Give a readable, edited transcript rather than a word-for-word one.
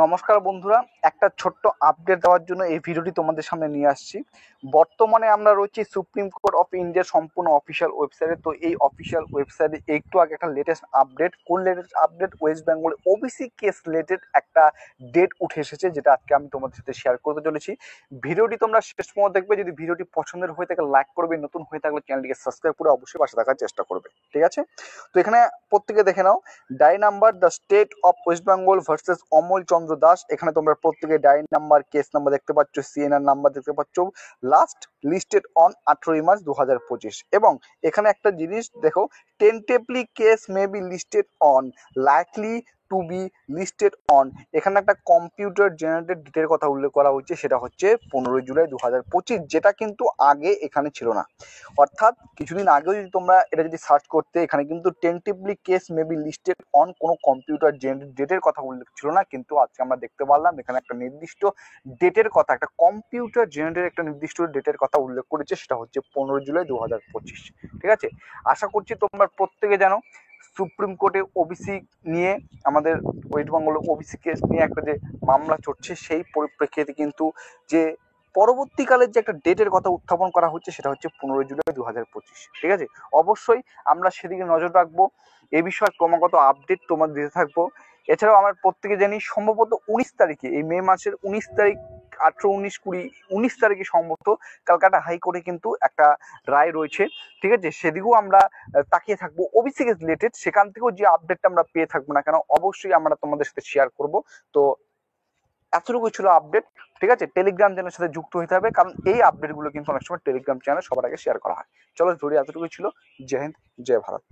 নমস্কার বন্ধুরা, একটা ছোট্ট আপডেট দেওয়ার জন্য এই ভিডিওটি তোমাদের সামনে নিয়ে আসছি। বর্তমানে আমরা রয়েছি সুপ্রিম কোর্ট অফ ইন্ডিয়ার সম্পূর্ণ অফিসিয়াল ওয়েবসাইটে। তো এই অফিসিয়াল ওয়েবসাইটে একটু আগে একটা লেটেস্ট আপডেট, কোন latest update, West Bengal OBC case related একটা ডেট উঠে এসেছে, যেটা আজকে আমি তোমাদের সাথে শেয়ার করতে চলেছি। ভিডিওটি তোমরা শেষ পর্যন্ত দেখবে। যদি ভিডিওটি পছন্দের হয়ে থাকে লাইক করবে, নতুন হয়ে থাকলে চ্যানেলটিকে সাবস্ক্রাইব করে অবশ্যই পাশে থাকার চেষ্টা করবে, ঠিক আছে? তো এখানে প্রত্যেকে দেখে নাও, ডাই number the state of West Bengal versus Amal Chandra Das. এখানে তোমরা প্রত্যেকে ডাই নাম্বার, কেস নাম্বার দেখতে পাচ্ছ, সিএনআর নাম্বার দেখতে পাচ্ছ। Last listed on 18 March 2025। এবং এখানে একটা জিনিস দেখো, tentatively case may be listed on, likely to be listed on. এখানে একটা কম্পিউটার জেনারেটেড ডেটের কথা উল্লেখ করা হচ্ছে, সেটা হচ্ছে 15 জুলাই 2025, যেটা কিন্তু আগে এখানে ছিল না। অর্থাৎ কিছুদিন আগেও যদি তোমরা এটা যদি সার্চ করতে, এখানে কিন্তু tentatively case may be listed on কোনো কম্পিউটার জেনারেটেড ডেটের কথা উল্লেখ ছিল না। কিন্তু আজকে আমরা দেখতে পারলাম এখানে একটা নির্দিষ্ট ডেটের কথা, একটা কম্পিউটার জেনারেটেড একটা নির্দিষ্ট ডেটের কথা উল্লেখ করেছে, সেটা হচ্ছে 15 জুলাই 2025। ঠিক আছে, আশা করছি তোমরা প্রত্যেকে জানো সুপ্রিম কোর্টে ওবিসি নিয়ে, আমাদের ওয়েস্ট বেঙ্গল ওবিসি কেস নিয়ে একটা যে মামলা চলছে, সেই পরিপ্রেক্ষিতে কিন্তু যে পরবর্তীকালের যে একটা ডেটের কথা উত্থাপন করা হচ্ছে, সেটা হচ্ছে 15 জুলাই 2025। ঠিক আছে, অবশ্যই আমরা সেদিকে নজর রাখবো। এ বিষয়ে ক্রমাগত আপডেট তোমাদের দিতে থাকবো। এছাড়াও আমরা প্রত্যেকে জানি সম্ভবত 19 তারিখে, এই মে মাসের 19 তারিখ, 18, 19, 20, 19 তারিখে সম্ভবত ক্যালকাটা হাইকোর্টে কিন্তু একটা রায় রয়েছে। ঠিক আছে, সেদিকেও আমরা তাকিয়ে থাকবো। ওবিসি কেস রিলেটেড সেখান থেকেও যে আপডেটটা আমরা পেয়ে থাকবো না কেন, অবশ্যই আমরা তোমাদের সাথে শেয়ার করব। তো এতটুকু ছিল আপডেট। ঠিক আছে, টেলিগ্রাম চ্যানেলের সাথে যুক্ত হতে হবে, কারণ এই আপডেটগুলো কিন্তু অনেক সময় টেলিগ্রাম চ্যানেলে সবার আগে শেয়ার করা হয়। চলো, জড়িয়ে এতটুকুই ছিল। জয় হিন্দ, জয় ভারত।